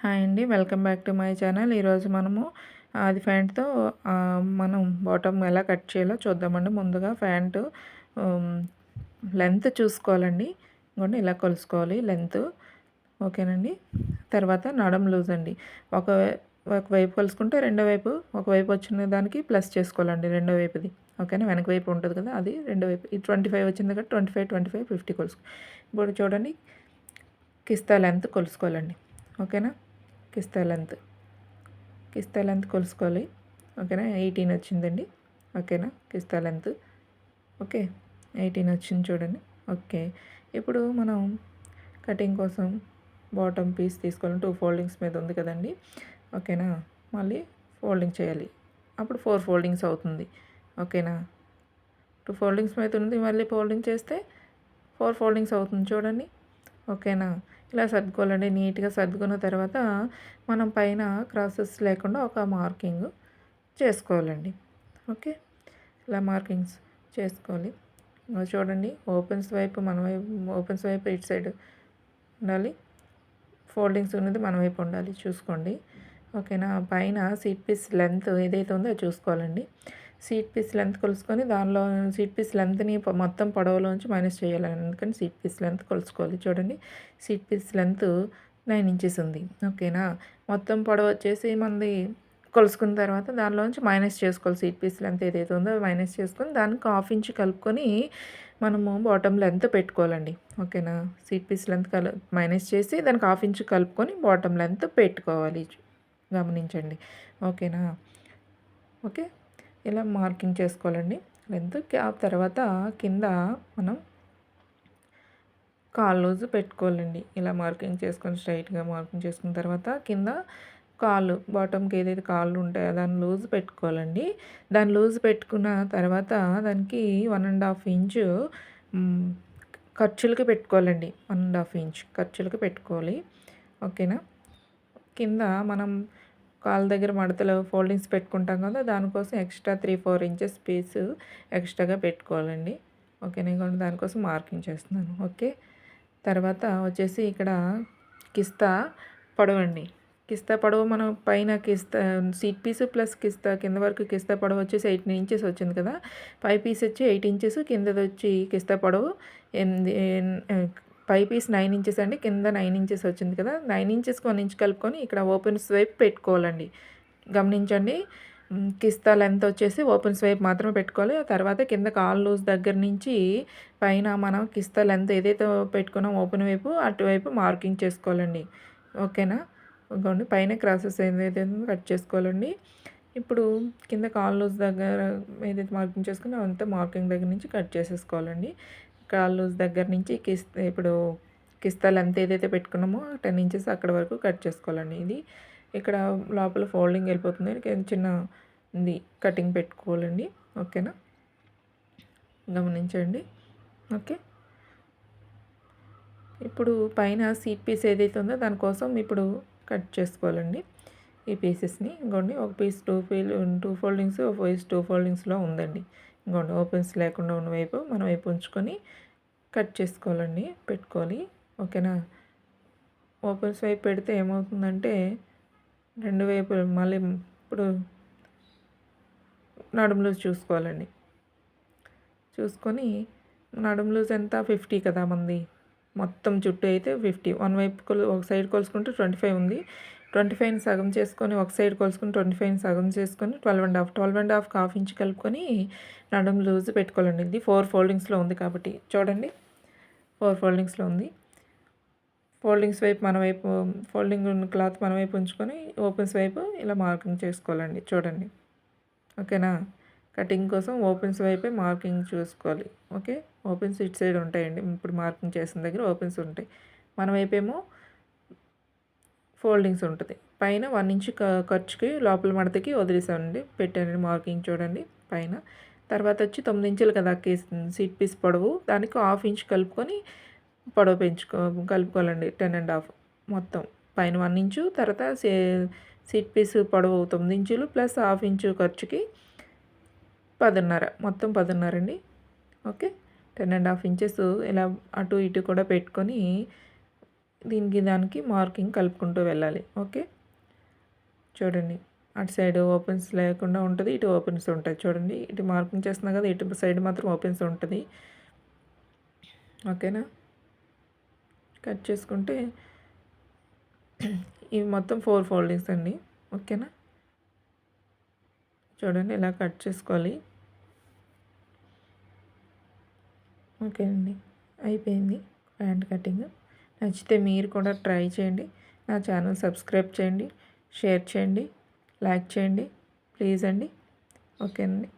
Hi అండి. Welcome back to my channel. ఈరోజు మనము అది ప్యాంట్‌తో మనం బాటమ్ ఎలా కట్ చేయాలో చూద్దామండి. ముందుగా ప్యాంటు హ్మ్, లెంత్ చూసుకోవాలండి. ఇదిగోండి ఇలా కొలుసుకోవాలి లెంత్. ఓకేనండి. తర్వాత నడుం లూజ్ అండి. ఒక ఒకవైపు కొలుసుకుంటే రెండో వైపు ఒకవైపు వచ్చిన దానికి ప్లస్ చేసుకోవాలండి రెండో వైపుది. ఓకేనా. వెనక వైపు ఉంటుంది కదా, అది రెండో వైపు. ఇది 25 వచ్చింది కదా, 25, 25, 50 కొలుసుకో. ఇప్పుడు చూడండి, కిస్తా లెంత్ కొలుసుకోవాలండి. ఓకేనా. కిస్తా లెంత్ కిస్తా లెంత్ కొలుసుకోవాలి. ఓకేనా. 18 వచ్చిందండి. ఓకేనా. కిస్తా లెంత్ ఓకే, 18 వచ్చింది చూడండి. ఓకే. ఇప్పుడు మనం కటింగ్ కోసం బాటమ్ పీస్ తీసుకోవాలి. 2 ఫోల్డింగ్స్ మీద ఉంది కదండి. ఓకేనా. మళ్ళీ ఫోల్డింగ్ చేయాలి. అప్పుడు 4 ఫోల్డింగ్స్ అవుతుంది. ఓకేనా. 2 ఫోల్డింగ్స్ మీద ఉంది, మళ్ళీ ఫోల్డింగ్ చేస్తే 4 ఫోల్డింగ్స్ అవుతుంది చూడండి. ఓకేనా. ఇలా సర్దుకోవాలండి. నీట్గా సర్దుకున్న తర్వాత మనం పైన క్రాసెస్ లేకుండా ఒక మార్కింగ్ చేసుకోవాలండి. ఓకే. ఇలా మార్కింగ్స్ చేసుకోవాలి. చూడండి, ఓపెన్స్ వైపు మన వైపు, ఓపెన్స్ వైపు ఇటు సైడ్ ఉండాలి. ఫోల్డింగ్స్ ఉన్నది మన వైపు ఉండాలి, చూసుకోండి. ఓకేనా. పైన సీట్ పీస్ లెంత్ ఏదైతే ఉందో అది చూసుకోవాలండి. సీట్ పీస్ లెంత్ కొలుసుకొని దానిలో సీట్ పీస్ లెంత్ని మొత్తం పొడవులోంచి మైనస్ చేయాలి. అందుకని సీట్ పీస్ లెంత్ కొలుసుకోవాలి. చూడండి, సీట్ పీస్ లెంత్ 9 ఇంచెస్ ఉంది. ఓకేనా. మొత్తం పొడవు వచ్చేసి మనది కొలుసుకున్న తర్వాత దానిలోంచి మైనస్ చేసుకోవాలి. సీట్ పీస్ లెంత్ ఏదైతే ఉందో మైనస్ చేసుకొని దానికి 1/2 ఇంచ్ కలుపుకొని మనము బాటమ్ లెంత్ పెట్టుకోవాలండి. ఓకేనా. సీట్ పీస్ లెంత్ మైనస్ చేసి దానికి 1/2 ఇంచ్ కలుపుకొని బాటమ్ లెంత్ పెట్టుకోవాలి. గమనించండి. ఓకేనా. ఓకే. ఇలా మార్కింగ్ చేసుకోవాలండి లెంత్. ఆ తర్వాత కింద మనం కాలు లూజ్ పెట్టుకోవాలండి. ఇలా మార్కింగ్ చేసుకొని స్ట్రైట్గా మార్కింగ్ చేసుకున్న తర్వాత కింద కాళ్ళు, బాటమ్కి ఏదైతే కాళ్ళు ఉంటాయో దాన్ని లూజ్ పెట్టుకోవాలండి. దాన్ని లూజ్ పెట్టుకున్న తర్వాత దానికి 1½ ఇంచు ఖర్చులకి పెట్టుకోవాలండి. 1½ ఇంచ్ ఖర్చులకి పెట్టుకోవాలి. ఓకేనా. కింద మనం కాళ్ళ దగ్గర మడతలు ఫోల్డింగ్స్ పెట్టుకుంటాం కదా, దానికోసం ఎక్స్ట్రా 3-4 ఇంచెస్ స్పేస్ ఎక్స్ట్రాగా పెట్టుకోవాలండి. ఓకేనా. ఇదిగోండి దానికోసం మార్కింగ్ చేస్తున్నాను. ఓకే. తర్వాత వచ్చేసి ఇక్కడ కిస్తా పొడవండి. కిస్తా పొడవు మనం పైన కిస్తా సీట్ పీస్ ప్లస్ కిస్తా కింద వరకు కిస్తా పొడవు వచ్చేసి 18 ఇంచెస్ వచ్చింది కదా. పై పీస్ వచ్చి 8 ఇంచెస్, కిందది వచ్చి కిస్తా పొడవు పై పీస్ 9 ఇంచెస్ అండి, కింద 9 ఇంచెస్ వచ్చింది కదా. 9 ఇంచెస్కి 1 ఇంచ్ కలుపుకొని ఇక్కడ ఓపెన్స్ వైపు పెట్టుకోవాలండి. గమనించండి, కిస్తా లెంత్ వచ్చేసి ఓపెన్స్ వైపు మాత్రమే పెట్టుకోవాలి. ఆ తర్వాత కింద కాల్ లూజ్ దగ్గర నుంచి పైన మనం కిస్తా లెంత్ ఏదైతే పెట్టుకున్నాం ఓపెన్ వైపు అటువైపు మార్కింగ్ చేసుకోవాలండి. ఓకేనా. ఇంకోండి పైన క్రాసెస్ ఏదైతే కట్ చేసుకోవాలండి. ఇప్పుడు కింద కాల్ లూజ్ దగ్గర ఏదైతే మార్కింగ్ చేసుకున్నా అంతా మార్కింగ్ దగ్గర నుంచి కట్ చేసేసుకోవాలండి. కాల్ లూజ్ దగ్గర నుంచి ఇప్పుడు కిస్తా లెంత్ ఏదైతే పెట్టుకున్నామో 10 ఇంచెస్ అక్కడ వరకు కట్ చేసుకోవాలండి. ఇది ఇక్కడ లోపల ఫోల్డింగ్ వెళ్ళిపోతుంది, చిన్న ఇది కటింగ్ పెట్టుకోవాలండి. ఓకేనా. గమనించండి. ఓకే. ఇప్పుడు పైన సీట్ పీస్ ఏదైతే ఉందో దానికోసం ఇప్పుడు కట్ చేసుకోవాలండి ఈ పీసెస్ని. ఇంకోండి ఒక పీస్ 2 ఫోల్డింగ్స్, ఒక పీస్ 2 ఫోల్డింగ్స్లో ఉందండి. ఇంకోండి ఓపెన్స్ లేకుండా ఉన్న వైపు మన వైపు ఉంచుకొని కట్ చేసుకోవాలండి, పెట్టుకోవాలి. ఓకేనా. ఓపెన్స్ వైపు పెడితే ఏమవుతుందంటే రెండు వైపులు మళ్ళీ ఇప్పుడు నడుము లూజ్ చూసుకోవాలండి. చూసుకొని నడుము లూజ్ ఎంత 50 కదా మంది, మొత్తం చుట్టూ అయితే 50. వన్ వైపు ఒక సైడ్ కొలుసుకుంటే 25 ఉంది. 25ని సగం చేసుకొని ఒక సైడ్ కొలుసుకొని 25ని సగం చేసుకొని 12½ 1/2 ఇంచ్ కలుపుకొని నడుము లూజ్ పెట్టుకోవాలండి. ఇది 4 ఫోల్డింగ్స్లో ఉంది కాబట్టి చూడండి, 4 ఫోల్డింగ్స్లో ఉంది. ఫోల్డింగ్స్ వైపు మన వైపు, ఫోల్డింగ్ ఉన్న క్లాత్ మన వైపు ఉంచుకొని ఓపెన్స్ వైపు ఇలా మార్కింగ్ చేసుకోవాలండి. చూడండి. ఓకేనా. కటింగ్ కోసం ఓపెన్స్ వైపే మార్కింగ్ చూసుకోవాలి. ఓకే. ఓపెన్స్ ఇటు సైడ్ ఉంటాయండి. ఇప్పుడు మార్కింగ్ చేసిన దగ్గర ఓపెన్స్ ఉంటాయి. మన వైపేమో ఫోల్డింగ్స్ ఉంటుంది. పైన 1 ఇంచ్ ఖర్చుకి లోపల మడతకి వదిలేసానండి, పెట్టానండి మార్కింగ్. చూడండి పైన. తర్వాత వచ్చి 9 ఇంచులు కదా సీట్ పీస్ పొడవు, దానికి 1/2 ఇంచ్ కలుపుకొని పొడవు కలుపుకోవాలండి. 10½ మొత్తం పైన 1 ఇంచు, తర్వాత సీట్ పీస్ పొడవు 9 ఇంచులు ప్లస్ 1/2 ఇంచు ఖర్చుకి 10½ మొత్తం 10½ అండి. ఓకే. 10½ ఇంచెస్ ఇలా అటు ఇటు కూడా పెట్టుకొని దీనికి దానికి మార్కింగ్ కలుపుకుంటూ వెళ్ళాలి. ఓకే, చూడండి అటు సైడ్ ఓపెన్స్ లేకుండా ఉంటుంది, ఇటు ఓపెన్స్ ఉంటుంది. చూడండి ఇటు మార్కింగ్ చేస్తున్నా కదా, ఇటు సైడ్ మాత్రం ఓపెన్స్ ఉంటుంది. ఓకేనా, కట్ చేసుకుంటే ఇవి మొత్తం 4 ఫోల్డింగ్స్ అండి. ఓకేనా, చూడండి ఇలా కట్ చేసుకోవాలి. ఓకే అండి, అయిపోయింది ప్యాంట్ కటింగ్. నచ్చితే మీరు కూడా ట్రై చేయండి. నా ఛానల్ సబ్స్క్రైబ్ చేయండి, షేర్ చేయండి, లైక్ చేయండి ప్లీజ్ అండి. ఓకే అండి.